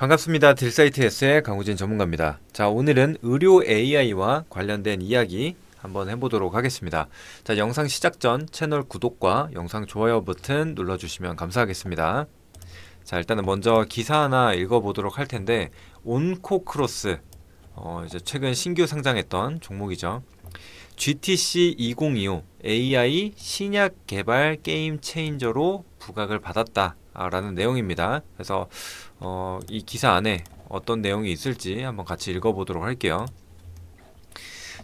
반갑습니다. 딜사이트S의 강우진 전문가입니다. 자, 오늘은 의료 AI와 관련된 이야기 한번 해보도록 하겠습니다. 자, 영상 시작 전 채널 구독과 영상 좋아요 버튼 눌러주시면 감사하겠습니다. 자, 일단은 먼저 기사 하나 읽어보도록 할 텐데, 온코크로스, 이제 최근 신규 상장했던 종목이죠. GTC 2025 AI 신약 개발 게임 체인저로 부각을 받았다 라는 내용입니다. 그래서 이 기사 안에 어떤 내용이 있을지 한번 같이 읽어보도록 할게요.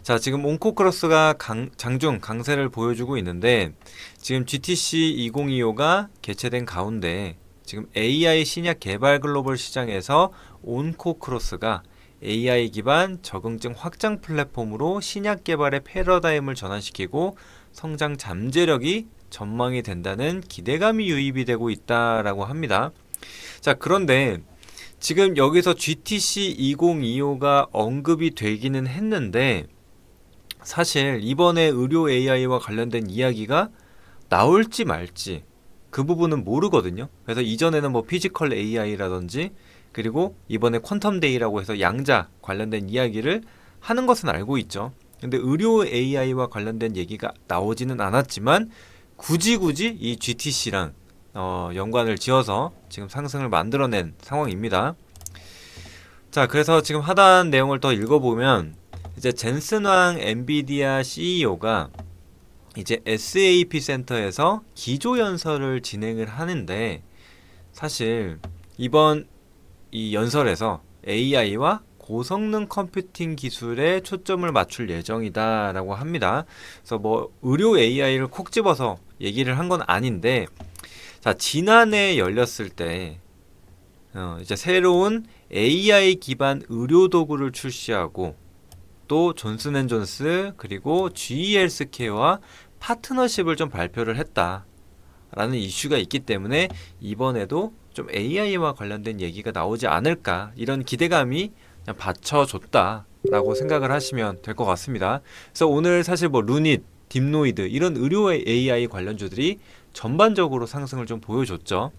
자, 지금 온코크로스가 장중 강세를 보여주고 있는데, 지금 GTC 2025가 개최된 가운데 지금 AI 신약 개발 글로벌 시장에서 온코크로스가 AI 기반 적응증 확장 플랫폼으로 신약 개발의 패러다임을 전환시키고 성장 잠재력이 전망이 된다는 기대감이 유입이 되고 있다라고 합니다. 자, 그런데 지금 여기서 GTC 2025가 언급이 되기는 했는데, 사실 이번에 의료 AI와 관련된 이야기가 나올지 말지 그 부분은 모르거든요. 그래서 이전에는 뭐 피지컬 AI라든지, 그리고 이번에 퀀텀 데이라고 해서 양자 관련된 이야기를 하는 것은 알고 있죠. 근데 의료 AI와 관련된 얘기가 나오지는 않았지만 굳이 이 GTC랑 연관을 지어서 지금 상승을 만들어낸 상황입니다. 자, 그래서 지금 하단 내용을 더 읽어보면, 이제 젠슨왕 엔비디아 CEO가 이제 SAP 센터에서 기조연설을 진행을 하는데, 사실 이번 이 연설에서 AI와 고성능 컴퓨팅 기술에 초점을 맞출 예정이다 라고 합니다. 그래서 뭐 의료 AI를 콕 집어서 얘기를 한 건 아닌데, 자, 지난해 열렸을 때 이제 새로운 AI 기반 의료 도구를 출시하고, 또 존슨앤존스 그리고 GE 헬스케어와 파트너십을 좀 발표를 했다라는 이슈가 있기 때문에 이번에도 좀 AI와 관련된 얘기가 나오지 않을까, 이런 기대감이 그냥 받쳐줬다라고 생각을 하시면 될 것 같습니다. 그래서 오늘 사실 뭐 루닛, 딥노이드 이런 의료 AI 관련주들이 전반적으로 상승을 좀 보여줬죠.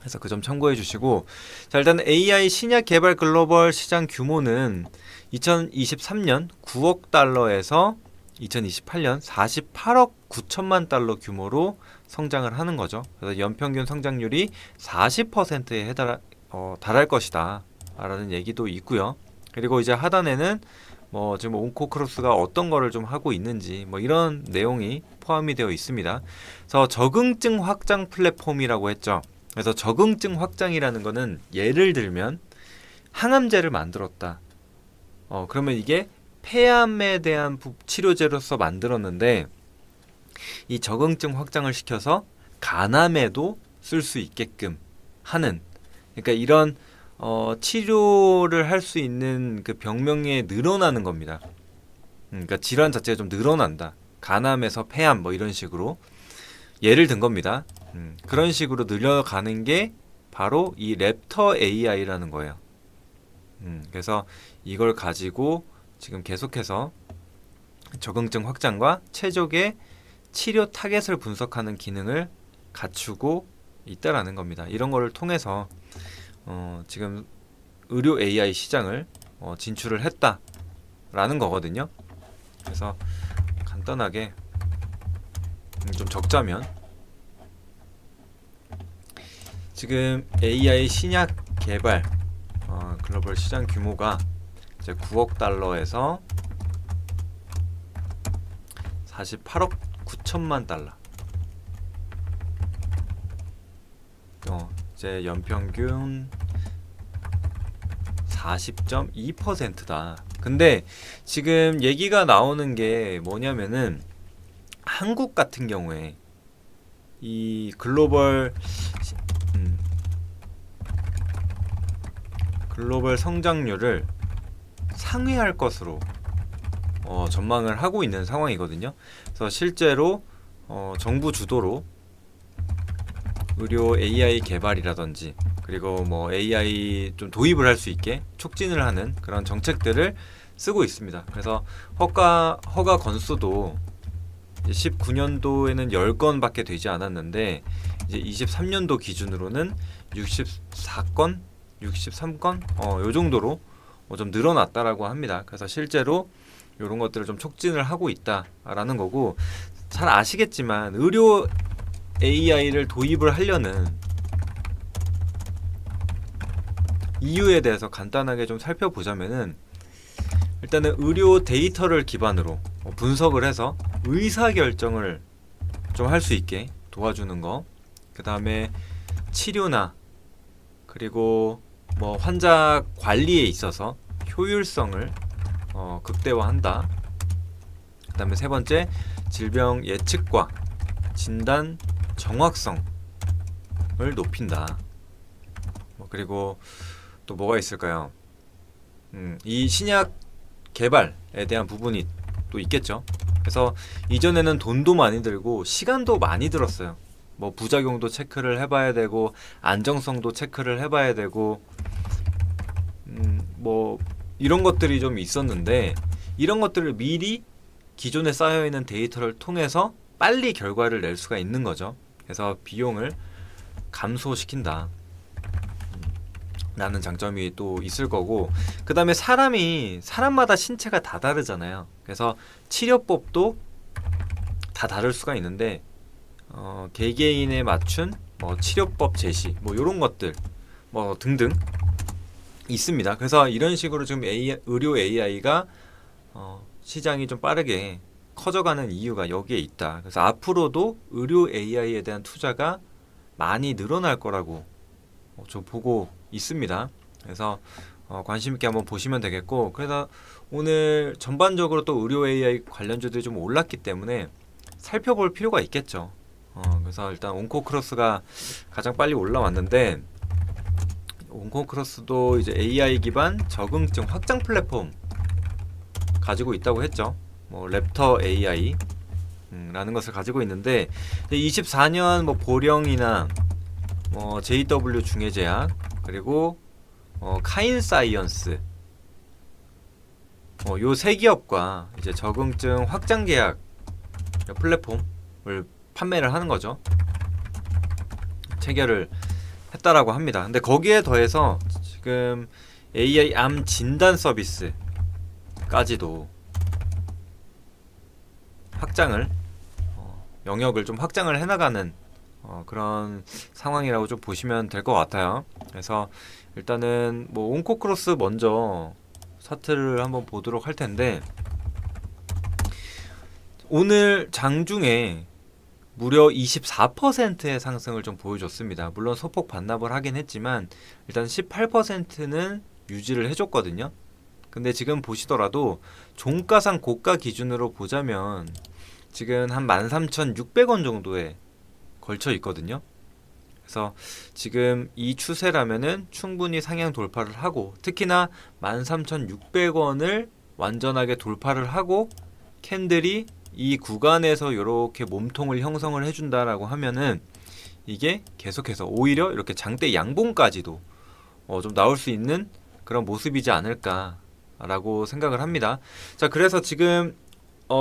그래서 그 점 참고해 주시고, 자, 일단 AI 신약 개발 글로벌 시장 규모는 2023년 9억 달러에서 2028년 48억 9천만 달러 규모로 성장을 하는 거죠. 그래서 연평균 성장률이 40%에 달할 것이다 라는 얘기도 있고요. 그리고 이제 하단에는 뭐 지금 온코크로스가 어떤 거를 좀 하고 있는지 뭐 이런 내용이 포함이 되어 있습니다. 그래서 적응증 확장 플랫폼이라고 했죠. 그래서 적응증 확장이라는 거는, 예를 들면 항암제를 만들었다. 그러면 이게 폐암에 대한 치료제로서 만들었는데, 이 적응증 확장을 시켜서 간암에도 쓸 수 있게끔 하는, 그러니까 이런 치료를 할 수 있는 그 병명이 늘어나는 겁니다. 그러니까 질환 자체가 좀 늘어난다. 간암에서 폐암 뭐 이런 식으로 예를 든 겁니다. 그런 식으로 늘려가는 게 바로 이 랩터 AI라는 거예요. 그래서 이걸 가지고 지금 계속해서 적응증 확장과 최적의 치료 타겟을 분석하는 기능을 갖추고 있다라는 겁니다. 이런 거를 통해서 지금 의료 AI 시장을 진출을 했다라는 거거든요. 그래서 간단하게 좀 적자면, 지금 AI 신약 개발 글로벌 시장 규모가 이제 9억 달러에서 48억 9천만 달러. 이제 연평균 40.2%다. 근데 지금 얘기가 나오는 게 뭐냐면은, 한국 같은 경우에 이 글로벌 성장률을 상회할 것으로 전망을 하고 있는 상황이거든요. 그래서 실제로 정부 주도로 의료 AI 개발이라든지, 그리고 뭐 AI 좀 도입을 할 수 있게 촉진을 하는 그런 정책들을 쓰고 있습니다. 그래서 허가 건수도 19년도에는 10건밖에 되지 않았는데, 이제 23년도 기준으로는 64건 63건 요 정도로 좀 늘어났다라고 합니다. 그래서 실제로 이런 것들을 좀 촉진을 하고 있다라는 거고, 잘 아시겠지만 의료 AI를 도입을 하려는 이유에 대해서 간단하게 좀 살펴보자면은, 일단은 의료 데이터를 기반으로 분석을 해서 의사결정을 좀 할 수 있게 도와주는 거, 그 다음에 치료나 그리고 뭐 환자 관리에 있어서 효율성을 극대화한다. 그 다음에 세 번째, 질병 예측과 진단 정확성을 높인다. 그리고 또 뭐가 있을까요? 이 신약 개발에 대한 부분이 또 있겠죠. 그래서 이전에는 돈도 많이 들고 시간도 많이 들었어요. 뭐 부작용도 체크를 해봐야 되고 안정성도 체크를 해봐야 되고 뭐 이런 것들이 좀 있었는데, 이런 것들을 미리 기존에 쌓여있는 데이터를 통해서 빨리 결과를 낼 수가 있는 거죠. 그래서 비용을 감소시킨다 라는 장점이 또 있을 거고, 그 다음에 사람마다 신체가 다 다르잖아요. 그래서 치료법도 다 다를 수가 있는데 개개인에 맞춘 뭐 치료법 제시 뭐 이런 것들 뭐 등등 있습니다. 그래서 이런 식으로 지금 의료 AI가 시장이 좀 빠르게 커져가는 이유가 여기에 있다. 그래서 앞으로도 의료 AI에 대한 투자가 많이 늘어날 거라고 좀 보고 있습니다. 그래서 관심 있게 한번 보시면 되겠고, 그래서 오늘 전반적으로 또 의료 AI 관련주들이 좀 올랐기 때문에 살펴볼 필요가 있겠죠. 그래서 일단 온코크로스가 가장 빨리 올라왔는데, 온코크로스도 이제 AI 기반 적응증 확장 플랫폼 가지고 있다고 했죠. 뭐 랩터 AI 라는 것을 가지고 있는데, 24년 뭐 보령이나 뭐 JW 중해제약 그리고 카인사이언스 요 세 기업과 이제 적응증 확장 계약 플랫폼을 판매를 하는 거죠. 체결을 했다라고 합니다. 근데 거기에 더해서 지금 AI 암 진단 서비스까지도 확장을 영역을 좀 확장을 해나가는 그런 상황이라고 좀 보시면 될 것 같아요. 그래서 일단은 뭐 온코크로스 먼저 차트를 한번 보도록 할 텐데, 오늘 장중에 무려 24%의 상승을 좀 보여줬습니다. 물론 소폭 반납을 하긴 했지만 일단 18%는 유지를 해줬거든요. 근데 지금 보시더라도 종가상 고가 기준으로 보자면 지금 한 13,600원 정도에 걸쳐 있거든요. 그래서 지금 이 추세라면은 충분히 상향 돌파를 하고, 특히나 13,600원을 완전하게 돌파를 하고 캔들이 이 구간에서 이렇게 몸통을 형성을 해준다라고 하면은 이게 계속해서 오히려 이렇게 장대 양봉까지도 좀 나올 수 있는 그런 모습이지 않을까라고 생각을 합니다. 자, 그래서 지금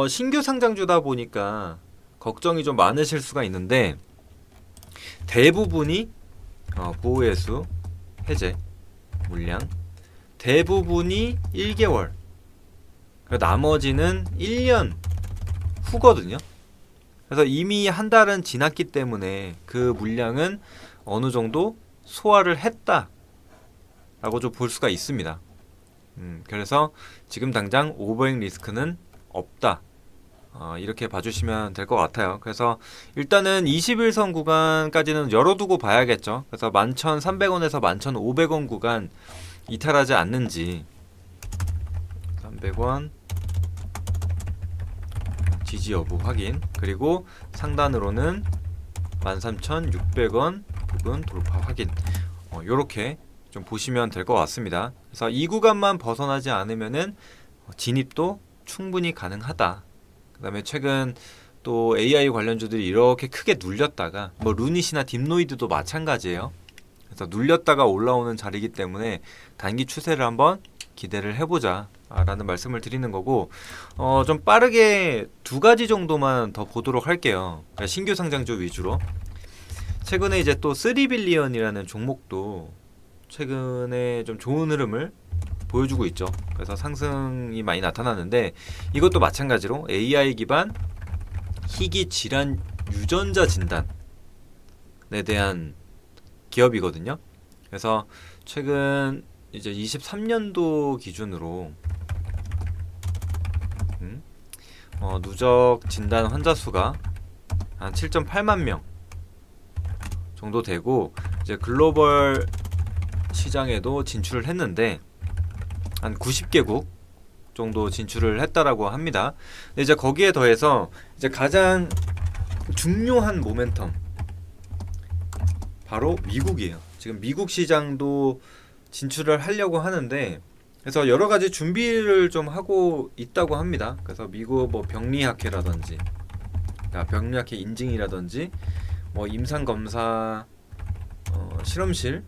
신규 상장주다 보니까 걱정이 좀 많으실 수가 있는데, 대부분이 보호해수 해제 물량, 대부분이 1개월, 나머지는 1년 후거든요. 그래서 이미 한 달은 지났기 때문에 그 물량은 어느 정도 소화를 했다 라고 좀 볼 수가 있습니다. 그래서 지금 당장 오버행 리스크는 없다, 이렇게 봐주시면 될 것 같아요. 그래서 일단은 21선 구간까지는 열어두고 봐야겠죠. 그래서 11,300원에서 11,500원 구간 이탈하지 않는지, 300원 지지 여부 확인, 그리고 상단으로는 13,600원 부근 돌파 확인, 요렇게 좀 보시면 될 것 같습니다. 그래서 이 구간만 벗어나지 않으면은 진입도 충분히 가능하다. 그 다음에 최근 또 AI 관련주들이 이렇게 크게 눌렸다가, 뭐 루닛이나 딥노이드도 마찬가지예요. 그래서 눌렸다가 올라오는 자리이기 때문에 단기 추세를 한번 기대를 해보자 라는 말씀을 드리는 거고, 좀 빠르게 두 가지 정도만 더 보도록 할게요. 그러니까 신규 상장주 위주로. 최근에 이제 또 3빌리언이라는 종목도 최근에 좀 좋은 흐름을 보여주고 있죠. 그래서 상승이 많이 나타나는데 이것도 마찬가지로 AI 기반 희귀 질환 유전자 진단에 대한 기업이거든요. 그래서 최근 이제 23년도 기준으로 누적 진단 환자 수가 한 7.8만 명 정도 되고 이제 글로벌 시장에도 진출을 했는데 한 90개국 정도 진출을 했다라고 합니다. 근데 이제 거기에 더해서 이제 가장 중요한 모멘텀 바로 미국이에요. 지금 미국 시장도 진출을 하려고 하는데 그래서 여러 가지 준비를 좀 하고 있다고 합니다. 그래서 미국 뭐 병리학회라든지 병리학회 인증이라든지 뭐 임상 검사 실험실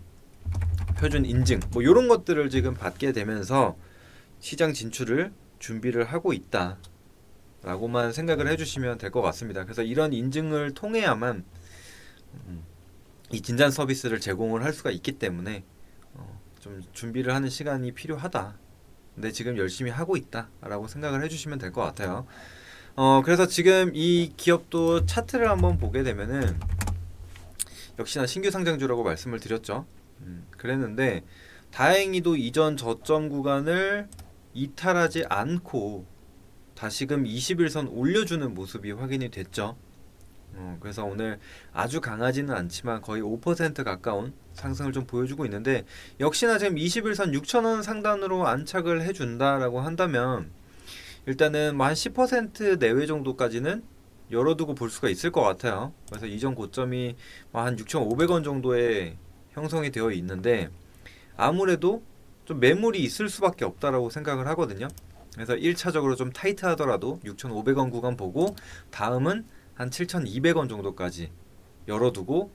표준 인증 뭐 이런 것들을 지금 받게 되면서 시장 진출을 준비를 하고 있다라고만 생각을 해주시면 될 것 같습니다. 그래서 이런 인증을 통해야만 이 진단 서비스를 제공을 할 수가 있기 때문에 좀 준비를 하는 시간이 필요하다. 근데 지금 열심히 하고 있다라고 생각을 해주시면 될 것 같아요. 그래서 지금 이 기업도 차트를 한번 보게 되면은 역시나 신규 상장주라고 말씀을 드렸죠. 그랬는데 다행히도 이전 저점 구간을 이탈하지 않고 다시금 21선 올려주는 모습이 확인이 됐죠. 그래서 오늘 아주 강하지는 않지만 거의 5% 가까운 상승을 좀 보여주고 있는데 역시나 지금 21선 6,000원 상단으로 안착을 해준다라고 한다면 일단은 뭐 한 10% 내외 정도까지는 열어두고 볼 수가 있을 것 같아요. 그래서 이전 고점이 한 6,500원 정도에 형성이 되어 있는데 아무래도 좀 매물이 있을 수밖에 없다라고 생각을 하거든요. 그래서 1차적으로 좀 타이트하더라도 6,500원 구간 보고 다음은 한 7,200원 정도까지 열어두고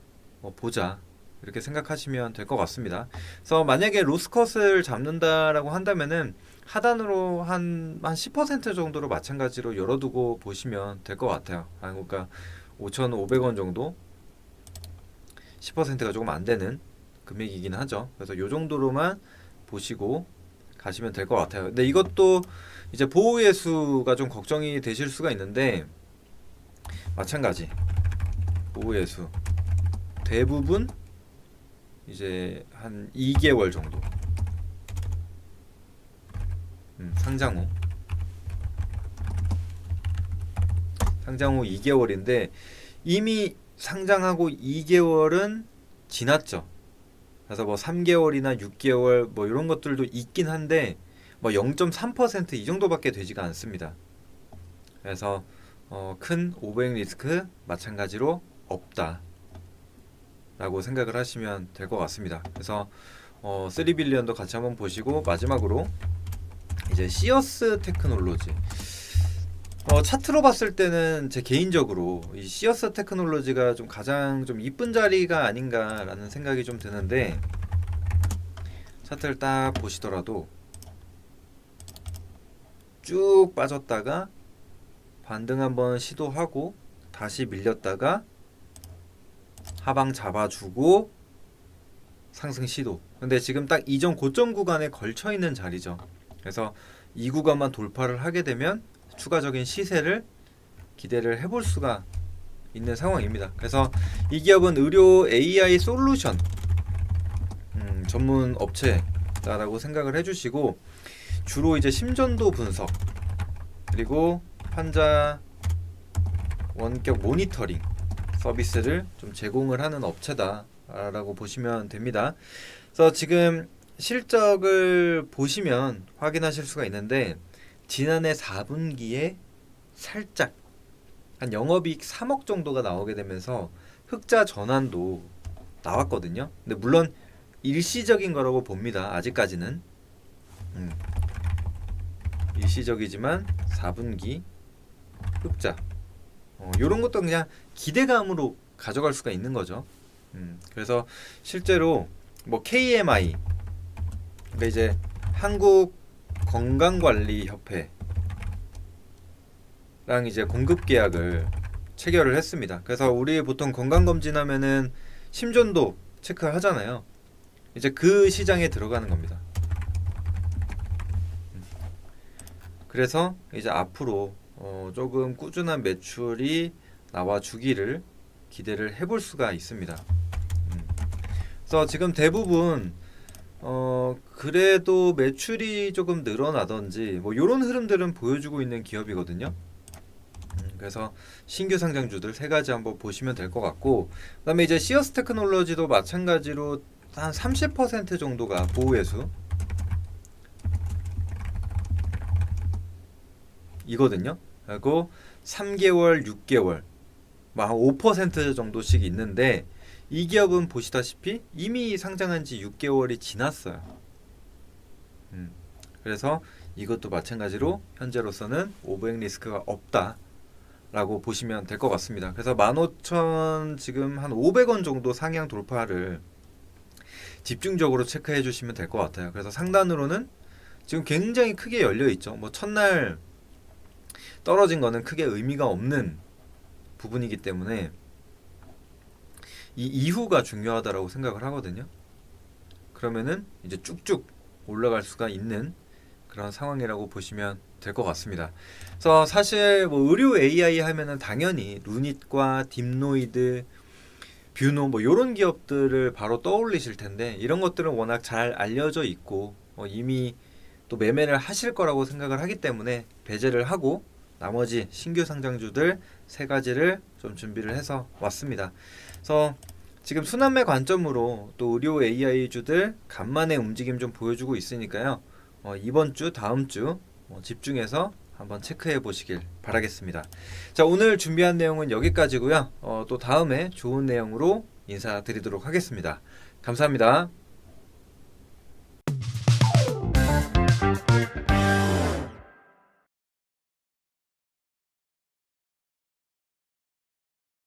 보자 이렇게 생각하시면 될 것 같습니다. 그래서 만약에 로스컷을 잡는다라고 한다면은 하단으로 한 10% 정도로 마찬가지로 열어두고 보시면 될 것 같아요. 그러니까 5,500원 정도 10%가 조금 안 되는 금액이긴 하죠. 그래서 요 정도로만 보시고 가시면 될 것 같아요. 근데 이것도 이제 보호예수가 좀 걱정이 되실 수가 있는데 마찬가지 보호예수 대부분 이제 한 2개월 정도 상장 후 2개월인데 이미 상장하고 2개월은 지났죠. 그래서 뭐 3개월이나 6개월 뭐 이런 것들도 있긴 한데 뭐 0.3% 이 정도밖에 되지가 않습니다. 그래서 큰 오버행 리스크 마찬가지로 없다 라고 생각을 하시면 될 것 같습니다. 그래서 3빌리언도 같이 한번 보시고 마지막으로 이제 시어스 테크놀로지 차트로 봤을 때는 제 개인적으로 이 시어스 테크놀로지가 좀 가장 좀 이쁜 자리가 아닌가라는 생각이 좀 드는데 차트를 딱 보시더라도 쭉 빠졌다가 반등 한번 시도하고 다시 밀렸다가 하방 잡아주고 상승 시도. 근데 지금 딱 이전 고점 구간에 걸쳐 있는 자리죠. 그래서 이 구간만 돌파를 하게 되면 추가적인 시세를 기대를 해볼 수가 있는 상황입니다. 그래서 이 기업은 의료 AI 솔루션 전문 업체다라고 생각을 해주시고 주로 이제 심전도 분석 그리고 환자 원격 모니터링 서비스를 좀 제공을 하는 업체다라고 보시면 됩니다. 그래서 지금 실적을 보시면 확인하실 수가 있는데 지난해 4분기에 살짝 한 영업이익 3억 정도가 나오게 되면서 흑자 전환도 나왔거든요. 근데 물론 일시적인 거라고 봅니다. 아직까지는 일시적이지만 4분기 흑자 요런 것도 그냥 기대감으로 가져갈 수가 있는 거죠. 그래서 실제로 뭐 KMI 그러니까 이제 한국 건강관리협회랑 이제 공급 계약을 체결을 했습니다. 그래서 우리 보통 건강검진하면은 심전도 체크하잖아요. 이제 그 시장에 들어가는 겁니다. 그래서 이제 앞으로 조금 꾸준한 매출이 나와 주기를 기대를 해볼 수가 있습니다. 그래서 지금 대부분 그래도 매출이 조금 늘어나던지 뭐 이런 흐름들은 보여주고 있는 기업이거든요. 그래서 신규 상장주들 세 가지 한번 보시면 될 것 같고, 그다음에 이제 시어스 테크놀로지도 마찬가지로 한 30% 정도가 보호회수 이거든요. 그리고 3개월, 6개월, 한 5% 정도씩 있는데 이 기업은 보시다시피 이미 상장한 지 6개월이 지났어요. 그래서 이것도 마찬가지로 현재로서는 오버행 리스크가 없다라고 보시면 될 것 같습니다. 그래서 15,000 지금 한 500원 정도 상향 돌파를 집중적으로 체크해 주시면 될 것 같아요. 그래서 상단으로는 지금 굉장히 크게 열려 있죠. 뭐 첫날 떨어진 거는 크게 의미가 없는 부분이기 때문에 이 이후가 중요하다라고 생각을 하거든요. 그러면은 이제 쭉쭉 올라갈 수가 있는 그런 상황이라고 보시면 될 것 같습니다. 그래서 사실 뭐 의료 AI 하면은 당연히 루닛과 딥노이드, 뷰노 뭐 이런 기업들을 바로 떠올리실 텐데 이런 것들은 워낙 잘 알려져 있고 이미 또 매매를 하실 거라고 생각을 하기 때문에 배제를 하고 나머지 신규 상장주들 세 가지를 좀 준비를 해서 왔습니다. 그래서 지금 순환매 관점으로 또 의료 AI주들 간만에 움직임 좀 보여주고 있으니까요. 이번 주, 다음 주 집중해서 한번 체크해 보시길 바라겠습니다. 자, 오늘 준비한 내용은 여기까지고요. 또 다음에 좋은 내용으로 인사드리도록 하겠습니다. 감사합니다.